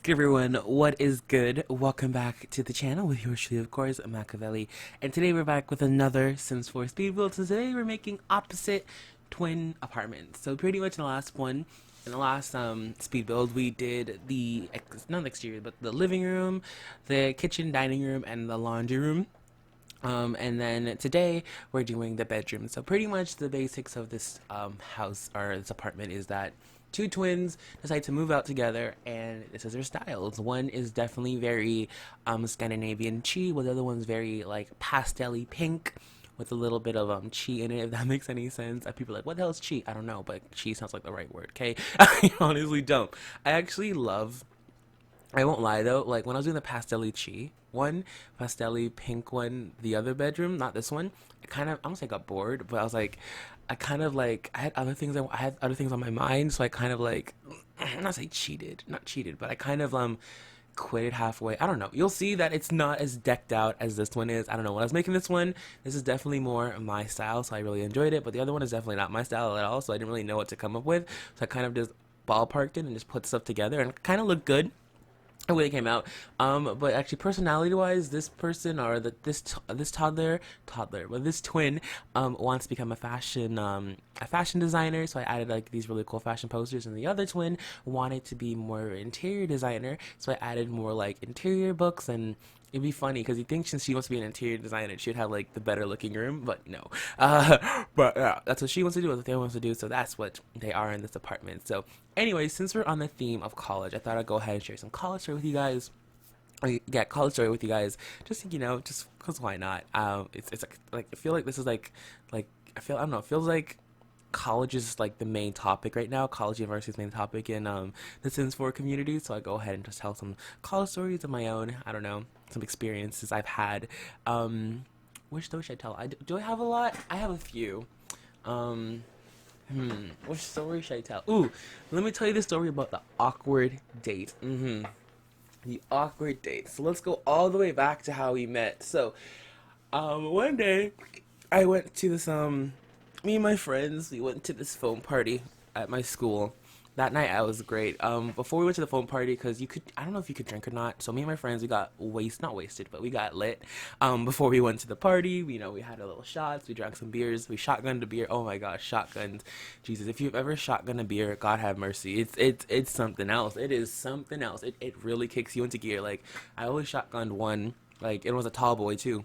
good, everyone? What is good? Welcome back to the channel with yours truly, of course, Machiavelli. And today we're back with another Sims 4 speed build. So today we're making opposite twin apartments. So pretty much in the last one, in the last speed build, we did the, not the exterior, but the living room, the kitchen, dining room, and the laundry room. And then today we're doing the bedroom. So pretty much the basics of this house or this apartment is that two twins decide to move out together, and this is their styles. One is definitely very Scandinavian chi, while the other one's very like pastel-y pink with a little bit of chi in it, if that makes any sense. People are like, what the hell is chi? I don't know, but chi sounds like the right word, okay? I honestly don't. I actually love, I won't lie though, like when I was doing the pastel-y chi one, pastel-y pink one, the other bedroom, not this one, I don't say I got bored, but I was like, I had other things, I had other things on my mind, so I kind of like, I'm not say cheated, not cheated, but I kind of quit it halfway. I don't know. You'll see that it's not as decked out as this one is. I don't know. When I was making this one, this is definitely more my style, so I really enjoyed it, but the other one is definitely not my style at all, so I didn't really know what to come up with, so I kind of just ballparked it and just put stuff together, and it kind of looked good the way it came out. But actually, personality-wise, this person or this toddler, but this twin wants to become a fashion designer. So I added like these really cool fashion posters, and the other twin wanted to be more interior designer. So I added more like interior books, and it'd be funny because you think since she wants to be an interior designer, she'd have like the better looking room, but no. But yeah, that's what she wants to do, what they wants to do. So that's what they are in this apartment. So anyway, since we're on the theme of college, I thought I'd go ahead and share some college story with you guys. Get college story with you guys, just just because why not? It's like I feel like this is like I don't know. It feels like college is like the main topic right now. College university's main topic in the Sims 4 community. So I go ahead and just tell some college stories of my own. I don't know, some experiences I've had. Which story should I tell? Do I have a lot? I have a few. Which story should I tell? Ooh, let me tell you the story about the awkward date. The awkward date. So let's go all the way back to how we met. So, one day I went to this me and my friends, we went to this phone party at my school. That night I was great. Before we went to the phone party, because I don't know if you could drink or not. So me and my friends, we got not wasted, but we got lit. Before we went to the party, we had a little shots, we drank some beers, we shotgunned a beer. Oh my gosh, shotguns. Jesus, if you've ever shotgunned a beer, God have mercy. It's something else. It is something else. It really kicks you into gear. Like, I always shotgunned one, like, it was a tall boy too.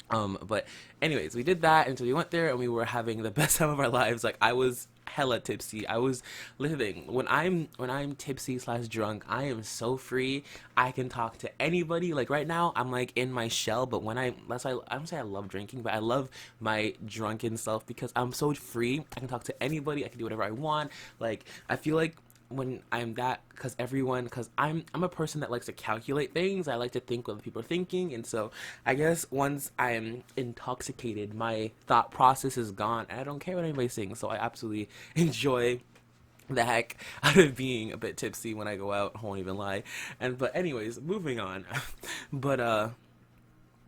But anyways, we did that, and so we went there, and we were having the best time of our lives. Like, I was hella tipsy. I was living. When I'm tipsy slash drunk, I am so free. I can talk to anybody. Like right now, I'm like in my shell. But that's why I don't say I love drinking, but I love my drunken self because I'm so free. I can talk to anybody. I can do whatever I want. Like, I feel like when I'm that, because I'm a person that likes to calculate things. I like to think what people are thinking, and so I guess once I'm intoxicated, my thought process is gone, and I don't care what anybody's saying. So I absolutely enjoy the heck out of being a bit tipsy when I go out. I won't even lie. But anyways, moving on. but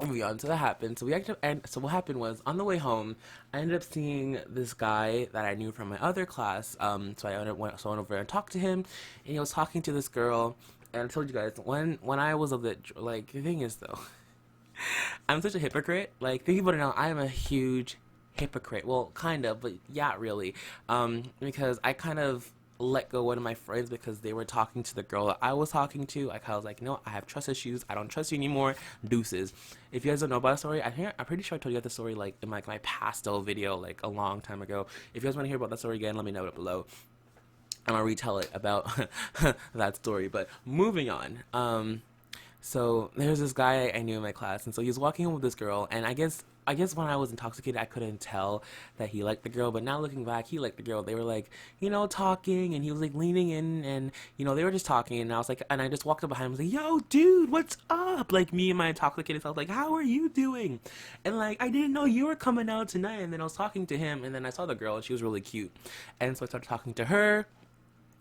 moving on, so that happened. So what happened was on the way home, I ended up seeing this guy that I knew from my other class. So I went over and talked to him, and he was talking to this girl. And I told you guys when I was a bit like, the thing is though, I'm such a hypocrite. Like, think about it now. I am a huge hypocrite. Well, kind of, but yeah, really. Because I kind of let go one of my friends because they were talking to the girl that I was talking to. I was like, no, I have trust issues. I don't trust you anymore. Deuces. If you guys don't know about the story, I'm pretty sure I told you the story like in like my pastel video like a long time ago. If you guys want to hear about that story again, let me know below. I'm gonna retell it about that story. But moving on. So there's this guy I knew in my class, and so he was walking home with this girl, and I guess when I was intoxicated, I couldn't tell that he liked the girl, but now looking back, he liked the girl. They were like, talking, and he was like leaning in, and they were just talking, and I was like, and I just walked up behind him, and was like, yo, dude, what's up? Like, me and my intoxicated self, like, how are you doing? And like, I didn't know you were coming out tonight, and then I was talking to him, and then I saw the girl, and she was really cute, and so I started talking to her.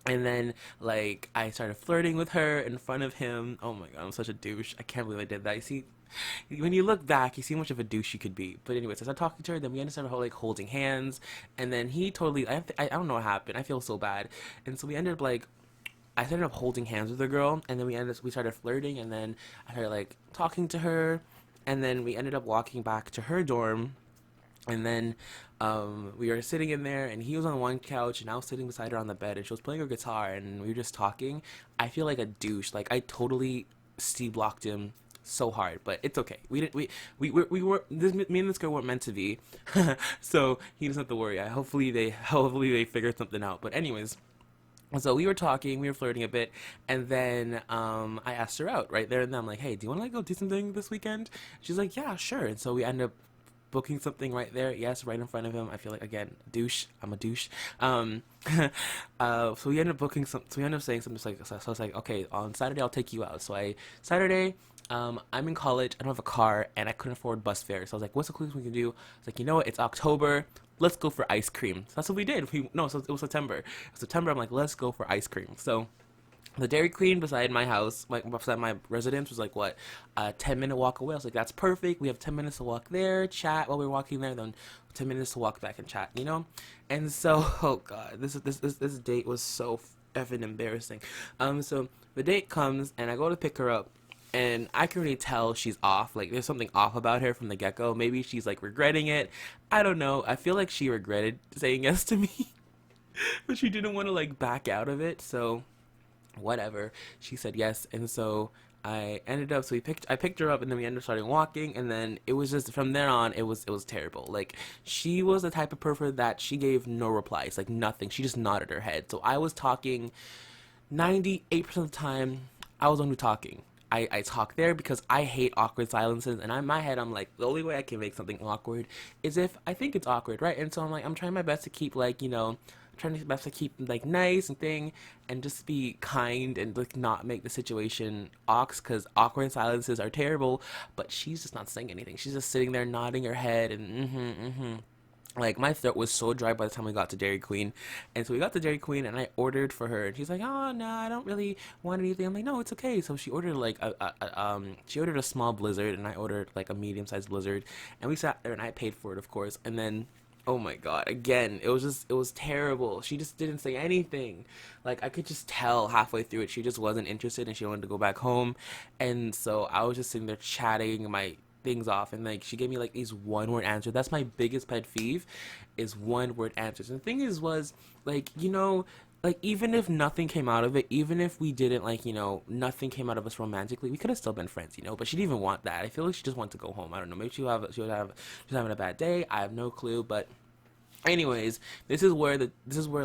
And then, like, I started flirting with her in front of him. Oh my god, I'm such a douche. I can't believe I did that. You see, when you look back, you see how much of a douche you could be. But anyways, I started talking to her, then we ended up like holding hands. And then he totally, I don't know what happened. I feel so bad. And so we ended up like, I ended up holding hands with the girl, and then we started flirting, and then I started like talking to her, and then we ended up walking back to her dorm, and then we were sitting in there, and he was on one couch, and I was sitting beside her on the bed, and she was playing her guitar, and we were just talking. I feel like a douche. Like I totally C blocked him so hard, but it's okay. We didn't. We were. Me and this girl weren't meant to be, so he doesn't have to worry. Hopefully they figured something out. But anyways. So we were talking, we were flirting a bit, and then I asked her out right there and then. I'm like, hey, do you want to like go do something this weekend? She's like, yeah, sure. And so we ended up booking something right there. Yes, right in front of him. I feel like again, douche. I'm a douche. So we ended up booking some. So we ended up saying something like, so I was like, okay, on Saturday I'll take you out. So Saturday. I'm in college. I don't have a car, and I couldn't afford bus fare. So I was like, "What's the coolest we can do?" I was like, "You know what? It's October. Let's go for ice cream." So that's what we did. So it was September. September. I'm like, "Let's go for ice cream." So the Dairy Queen beside my house, like beside my residence, was like what, a 10-minute walk away. I was like, that's perfect. We have 10 minutes to walk there, chat while we're walking there, then 10 minutes to walk back and chat, you know. And so, oh god, this date was so effing embarrassing. So the date comes, and I go to pick her up. And I can really tell she's off. Like, there's something off about her from the get-go. Maybe she's, like, regretting it. I don't know. I feel like she regretted saying yes to me. But she didn't want to, like, back out of it. So, whatever. She said yes. And so, I ended up, I picked her up, and then we ended up starting walking. And then it was just, from there on, it was terrible. Like, she was the type of person that she gave no replies. Like, nothing. She just nodded her head. So, I was talking 98% of the time. I was the one who talking. I talk there because I hate awkward silences, and in my head I'm like, the only way I can make something awkward is if I think it's awkward, right? And so I'm like, I'm trying my best to keep like, trying my best to keep like nice and thing, and just be kind and like not make the situation because awkward silences are terrible. But she's just not saying anything. She's just sitting there nodding her head and like my throat was so dry by the time we got to Dairy Queen. And so we got to Dairy Queen, and I ordered for her, and she's like, oh no, I don't really want anything. I'm like, no, it's okay. So she ordered like she ordered a small blizzard, and I ordered like a medium-sized blizzard, and we sat there, and I paid for it, of course. And then, oh my god, again, it was terrible. She just didn't say anything. Like I could just tell halfway through it she just wasn't interested, and she wanted to go back home. And so I was just sitting there chatting my things off, and like she gave me like these one word answers. That's my biggest pet peeve, is one word answers. And the thing is, was like, like even if nothing came out of it, even if we didn't like, nothing came out of us romantically, we could have still been friends, but she didn't even want that. I feel like she just wanted to go home. I don't know, maybe she's having a bad day. I have no clue. But anyways, this is where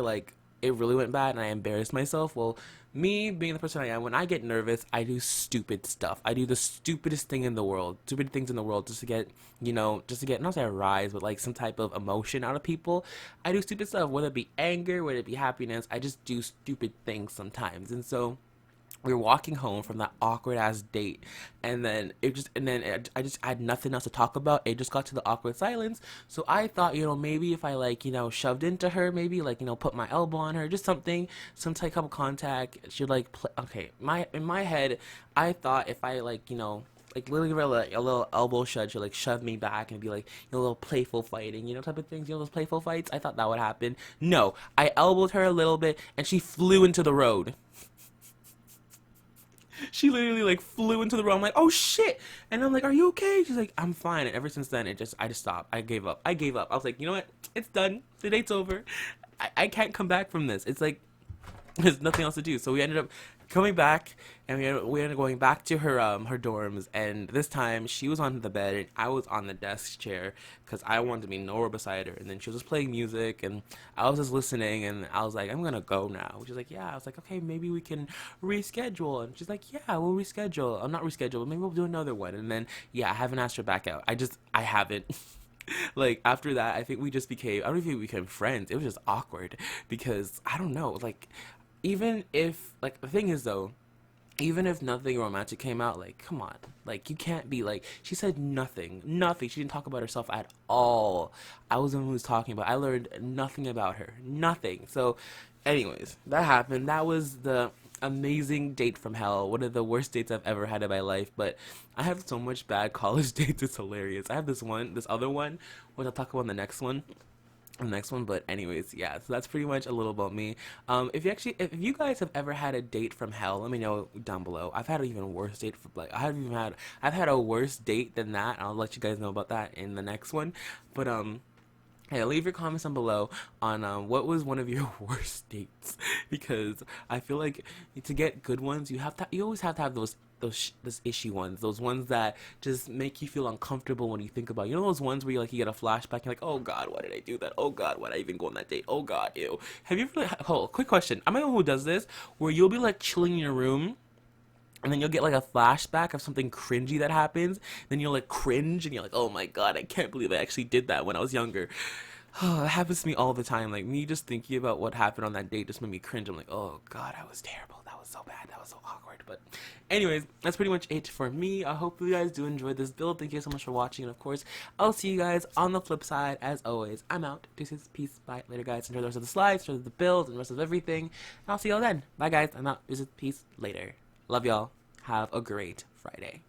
like it really went bad, and I embarrassed myself. Well, me being the person I am, when I get nervous, I do stupid stuff. I do the stupidest thing in the world, stupid things in the world, just to get, not say a rise, but like some type of emotion out of people. I do stupid stuff, whether it be anger, whether it be happiness. I just do stupid things sometimes. And so we were walking home from that awkward ass date, and then I just had nothing else to talk about. It just got to the awkward silence. So I thought, maybe if I like, shoved into her, maybe like, put my elbow on her, just something, some type of contact, she'd like okay, in my head, I thought if I like, like literally give her like a little elbow shove, she'll like shove me back and be like, a little playful fighting, type of things, those playful fights. I thought that would happen. No, I elbowed her a little bit, and she flew into the road. She literally like flew into the room. I'm like, oh shit. And I'm like, are you okay? She's like, I'm fine. And ever since then, I just stopped. I gave up. I was like, you know what? It's done. The date's over. I can't come back from this. It's like, there's nothing else to do. So we ended up coming back, and we ended up going back to her dorms. And this time she was on the bed, and I was on the desk chair because I wanted to be nowhere beside her. And then she was just playing music, and I was just listening, and I was like, I'm gonna go now. She's like, yeah. I was like, okay, maybe we can reschedule. And she's like, yeah, we'll reschedule. I'm not reschedule, but maybe we'll do another one. And then I haven't asked her back out. I haven't. Like after that, I think we just became, I don't think we became friends. It was just awkward because I don't know, like even if, like, the thing is though, even if nothing romantic came out, like, come on, like, you can't be like, she said nothing, she didn't talk about herself at all. I was the one who was talking about, I learned nothing about her, nothing. So anyways, that happened. That was the amazing date from hell, one of the worst dates I've ever had in my life. But I have so much bad college dates, it's hilarious. I have this other one, which I'll talk about in the next one. the next one. But anyways, yeah, so that's pretty much a little about me. If you guys have ever had a date from hell, let me know down below. I've had an even worse date for like I've had a worse date than that. I'll let you guys know about that in the next one. But yeah, leave your comments down below on what was one of your worst dates, because I feel like to get good ones, you always have to have those issue ones, those ones that just make you feel uncomfortable when you think about it. You know those ones where you get a flashback, you're like, oh god, why did I do that? Oh god, why did I even go on that date? Oh god, ew. Have you ever? Oh, quick question. I'm the one who does this, where you'll be like chilling in your room, and then you'll get like a flashback of something cringy that happens. Then you'll like cringe and you're like, oh my god, I can't believe I actually did that when I was younger. Oh, that happens to me all the time. Like, me just thinking about what happened on that date just made me cringe. I'm like, oh god, that was terrible. That was so bad. That was so awkward. But anyways, that's pretty much it for me. I hope you guys do enjoy this build. Thank you so much for watching. And of course, I'll see you guys on the flip side. As always, I'm out. Deuces, peace, bye. Later, guys. Enjoy the rest of the slides, enjoy the build, and the rest of everything. And I'll see y'all then. Bye, guys. I'm out. Deuces, peace, later. Love y'all. Have a great Friday.